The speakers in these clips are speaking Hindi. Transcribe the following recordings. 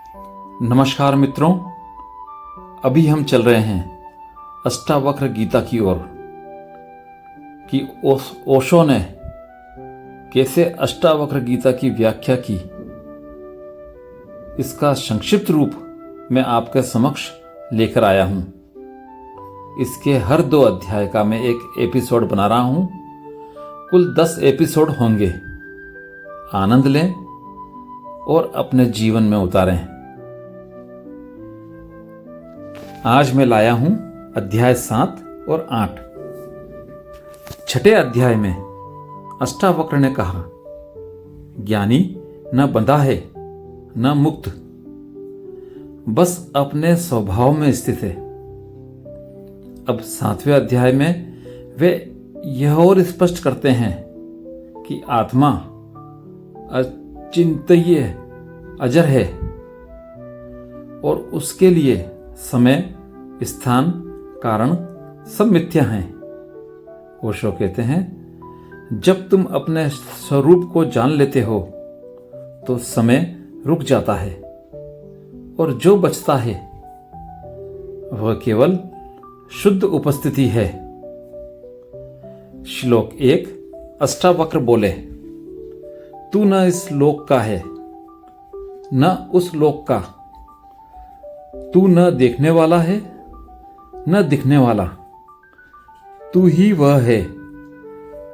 नमस्कार मित्रों, अभी हम चल रहे हैं अष्टावक्र गीता की ओर कि ओशो ने कैसे अष्टावक्र गीता की व्याख्या की। इसका संक्षिप्त रूप मैं आपके समक्ष लेकर आया हूं। इसके हर 2 अध्याय का मैं एक एपिसोड बना रहा हूं। कुल 10 एपिसोड होंगे। आनंद लें और अपने जीवन में उतारें। आज मैं लाया हूं अध्याय 7 और 8। छठे अध्याय में अष्टावक्र ने कहा, ज्ञानी न बंधा है न मुक्त, बस अपने स्वभाव में स्थित है। अब 7वें अध्याय में वे यह और स्पष्ट करते हैं कि आत्मा अचिंत्य अजर है और उसके लिए समय, स्थान, कारण सब मिथ्या हैं। ओशो कहते हैं, जब तुम अपने स्वरूप को जान लेते हो तो समय रुक जाता है और जो बचता है वह केवल शुद्ध उपस्थिति है। श्लोक 1। अष्टावक्र बोले, तू न इस लोक का है न उस लोक का, तू न देखने वाला है न दिखने वाला, तू ही वह है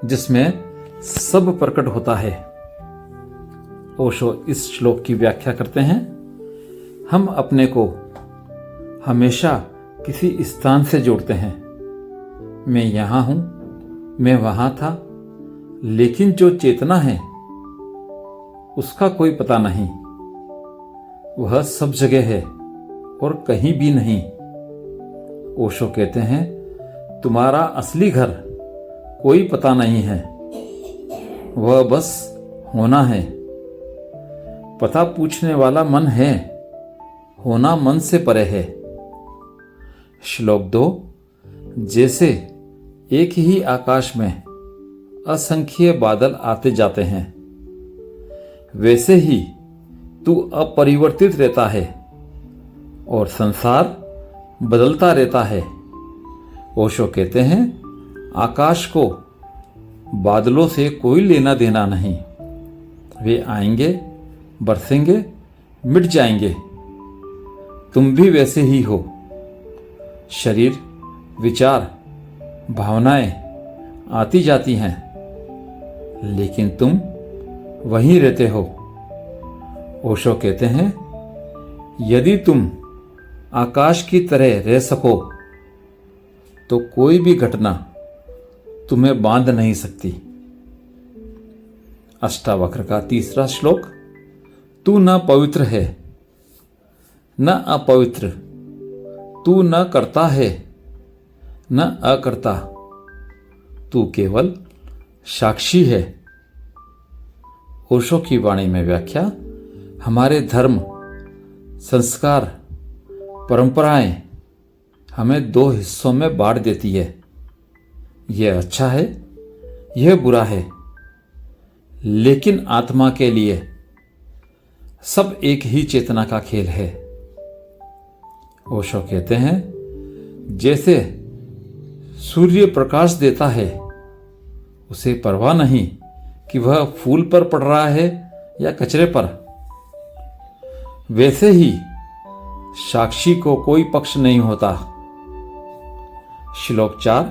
जिसमें सब प्रकट होता है। ओशो इस श्लोक की व्याख्या करते हैं, हम अपने को हमेशा किसी स्थान से जोड़ते हैं। मैं यहां हूं, मैं वहां था, लेकिन जो चेतना है उसका कोई पता नहीं। वह सब जगह है और कहीं भी नहीं। ओशो कहते हैं, तुम्हारा असली घर कोई पता नहीं है, वह बस होना है। पता पूछने वाला मन है, होना मन से परे है। श्लोक 2। जैसे एक ही आकाश में असंख्य बादल आते जाते हैं, वैसे ही तू अपरिवर्तित रहता है और संसार बदलता रहता है। ओशो कहते हैं, आकाश को बादलों से कोई लेना देना नहीं। वे आएंगे, बरसेंगे, मिट जाएंगे। तुम भी वैसे ही हो। शरीर, विचार, भावनाएं आती जाती हैं, लेकिन तुम वहीं रहते हो। ओशो कहते हैं, यदि तुम आकाश की तरह रह सको तो कोई भी घटना तुम्हें बांध नहीं सकती। अष्टावक्र का 3रा श्लोक। तू न पवित्र है न अपवित्र, तू न करता है न अकर्ता, तू केवल साक्षी है। ओशो की वाणी में व्याख्या, हमारे धर्म, संस्कार, परंपराएं हमें 2 हिस्सों में बांट देती है। यह अच्छा है, यह बुरा है, लेकिन आत्मा के लिए सब एक ही चेतना का खेल है। ओशो कहते हैं, जैसे सूर्य प्रकाश देता है, उसे परवाह नहीं कि वह फूल पर पड़ रहा है या कचरे पर, वैसे ही साक्षी को कोई पक्ष नहीं होता। श्लोक 4।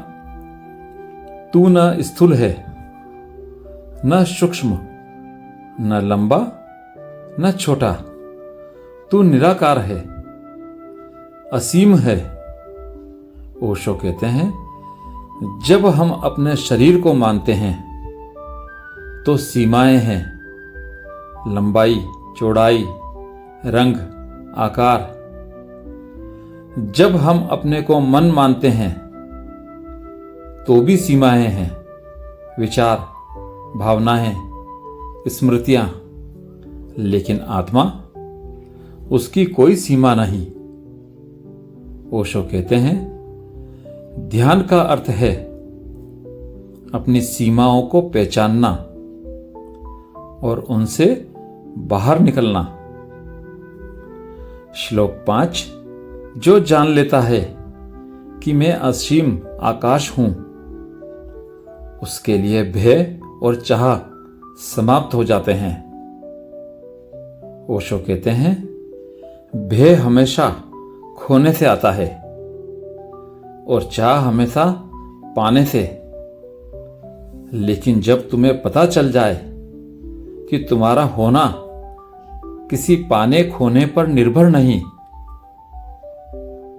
तू न स्थूल है न सूक्ष्म न लंबा न छोटा, तू निराकार है, असीम है। ओशो कहते हैं, जब हम अपने शरीर को मानते हैं तो सीमाएं हैं, लंबाई, चौड़ाई, रंग, आकार। जब हम अपने को मन मानते हैं तो भी सीमाएं हैं, विचार, भावनाएं, स्मृतियां, लेकिन आत्मा, उसकी कोई सीमा नहीं। ओशो कहते हैं, ध्यान का अर्थ है अपनी सीमाओं को पहचानना और उनसे बाहर निकलना। श्लोक 5। जो जान लेता है कि मैं असीम आकाश हूं, उसके लिए भय और चाह समाप्त हो जाते हैं। ओशो कहते हैं, भय हमेशा खोने से आता है और चाह हमेशा पाने से। लेकिन जब तुम्हें पता चल जाए कि तुम्हारा होना किसी पाने खोने पर निर्भर नहीं,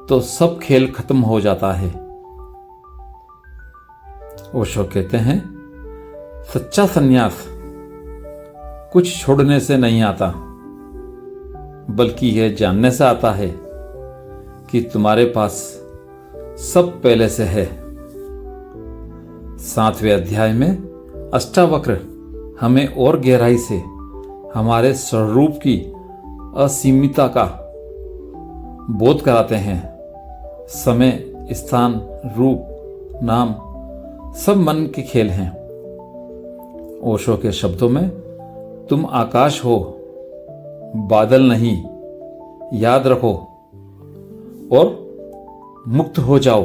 तो सब खेल खत्म हो जाता है। ओशो कहते हैं, सच्चा संन्यास कुछ छोड़ने से नहीं आता, बल्कि यह जानने से आता है कि तुम्हारे पास सब पहले से है। 7वें अध्याय में अष्टावक्र हमें और गहराई से हमारे स्वरूप की असीमितता का बोध कराते हैं। समय, स्थान, रूप, नाम सब मन के खेल हैं। ओशो के शब्दों में, तुम आकाश हो, बादल नहीं, याद रखो और मुक्त हो जाओ।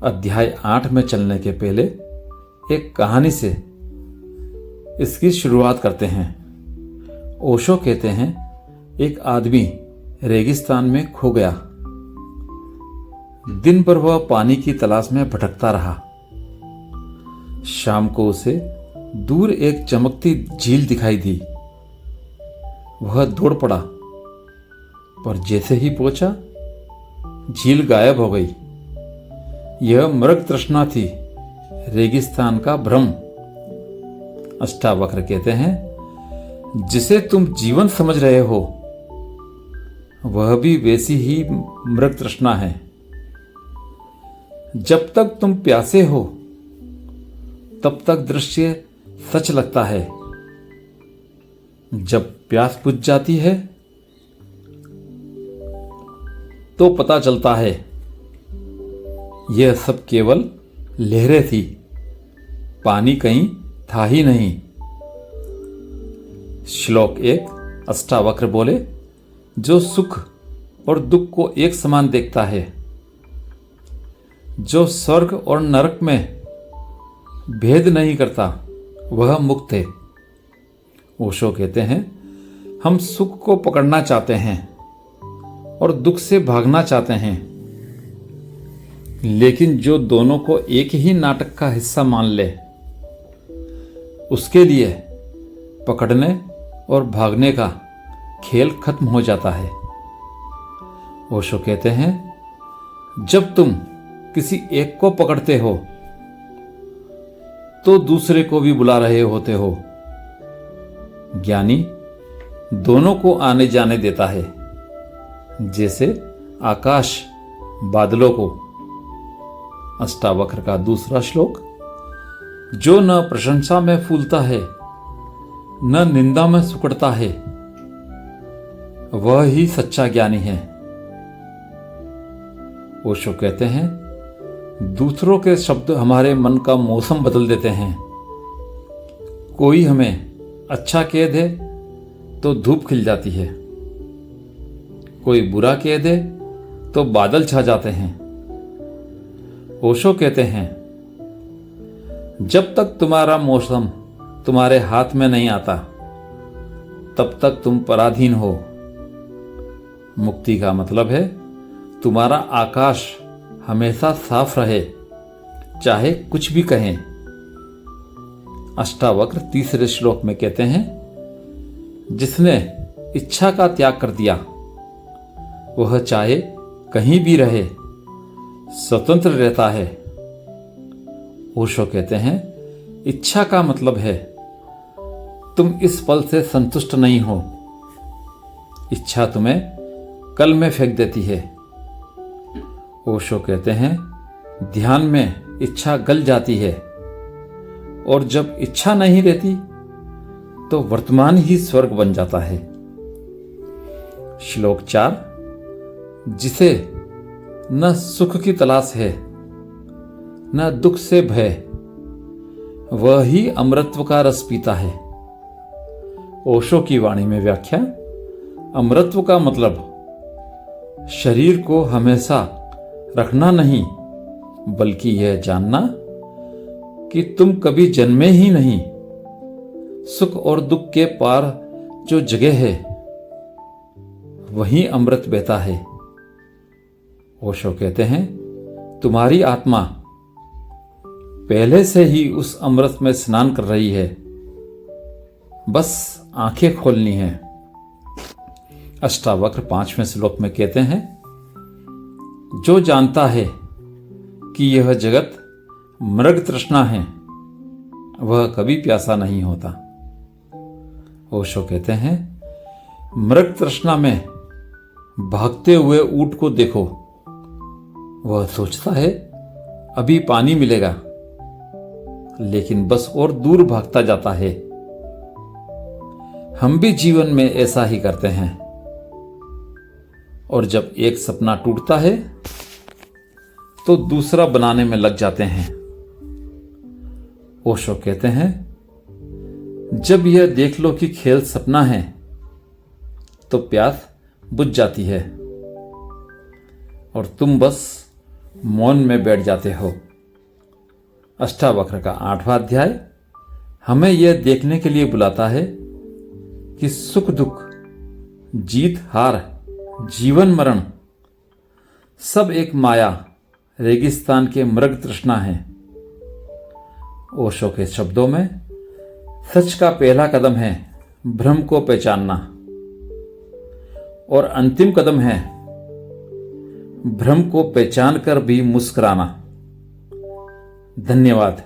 अध्याय 8 में चलने के पहले एक कहानी से इसकी शुरुआत करते हैं। ओशो कहते हैं, एक आदमी रेगिस्तान में खो गया। दिन भर वह पानी की तलाश में भटकता रहा। शाम को उसे दूर एक चमकती झील दिखाई दी। वह दौड़ पड़ा, पर जैसे ही पहुंचा, झील गायब हो गई। यह मृग तृष्णा थी, रेगिस्तान का भ्रम। अष्टावक्र कहते हैं, जिसे तुम जीवन समझ रहे हो, वह भी वैसी ही मृग तृष्णा है। जब तक तुम प्यासे हो, तब तक दृश्य सच लगता है। जब प्यास बुझ जाती है, तो पता चलता है यह सब केवल लहरें थी, पानी कहीं था ही नहीं। श्लोक 1। अष्टावक्र बोले, जो सुख और दुख को एक समान देखता है, जो स्वर्ग और नरक में भेद नहीं करता, वह मुक्त है। ओशो कहते हैं, हम सुख को पकड़ना चाहते हैं और दुख से भागना चाहते हैं, लेकिन जो दोनों को एक ही नाटक का हिस्सा मान ले, उसके लिए पकड़ने और भागने का खेल खत्म हो जाता है। ओशो कहते हैं, जब तुम किसी एक को पकड़ते हो, तो दूसरे को भी बुला रहे होते हो। ज्ञानी दोनों को आने जाने देता है, जैसे आकाश बादलों को। अष्टावक्र का दूसरा श्लोक। जो न प्रशंसा में फूलता है, न निंदा में सुकड़ता है, वह ही सच्चा ज्ञानी है। ओशो कहते हैं, दूसरों के शब्द हमारे मन का मौसम बदल देते हैं। कोई हमें अच्छा कह दे तो धूप खिल जाती है, कोई बुरा कह दे तो बादल छा जाते हैं। ओशो कहते हैं, जब तक तुम्हारा मौसम तुम्हारे हाथ में नहीं आता, तब तक तुम पराधीन हो। मुक्ति का मतलब है तुम्हारा आकाश हमेशा साफ रहे, चाहे कुछ भी कहें। अष्टावक्र तीसरे श्लोक में कहते हैं, जिसने इच्छा का त्याग कर दिया, वह चाहे कहीं भी रहे, स्वतंत्र रहता है। ओशो कहते हैं, इच्छा का मतलब है तुम इस पल से संतुष्ट नहीं हो। इच्छा तुम्हें कल में फेंक देती है। ओशो कहते हैं, ध्यान में इच्छा गल जाती है, और जब इच्छा नहीं रहती तो वर्तमान ही स्वर्ग बन जाता है। श्लोक 4। जिसे न सुख की तलाश है, न दुख से भय, वह ही अमृतत्व का रस पीता है। ओशो की वाणी में व्याख्या। अमरत्व का मतलब शरीर को हमेशा रखना नहीं, बल्कि यह जानना कि तुम कभी जन्मे ही नहीं। सुख और दुख के पार जो जगह है वहीं अमृत बहता है। ओशो कहते हैं, तुम्हारी आत्मा पहले से ही उस अमृत में स्नान कर रही है, बस आंखें खोलनी है। अष्टावक्र 5वें श्लोक में कहते हैं, जो जानता है कि यह जगत मृग तृष्णा है, वह कभी प्यासा नहीं होता। ओशो कहते हैं, मृग तृष्णा में भागते हुए ऊंट को देखो, वह सोचता है अभी पानी मिलेगा, लेकिन बस और दूर भागता जाता है। हम भी जीवन में ऐसा ही करते हैं, और जब एक सपना टूटता है तो दूसरा बनाने में लग जाते हैं। ओशो कहते हैं, जब यह देख लो कि खेल सपना है तो प्यास बुझ जाती है और तुम बस मौन में बैठ जाते हो। अष्टावक्र का 8वां अध्याय हमें यह देखने के लिए बुलाता है कि सुख दुख, जीत हार, जीवन मरण सब एक माया रेगिस्तान के मृग तृष्णा है। ओशो के शब्दों में, सच का पहला कदम है भ्रम को पहचानना, और अंतिम कदम है भ्रम को पहचान कर भी मुस्कुराना। धन्यवाद।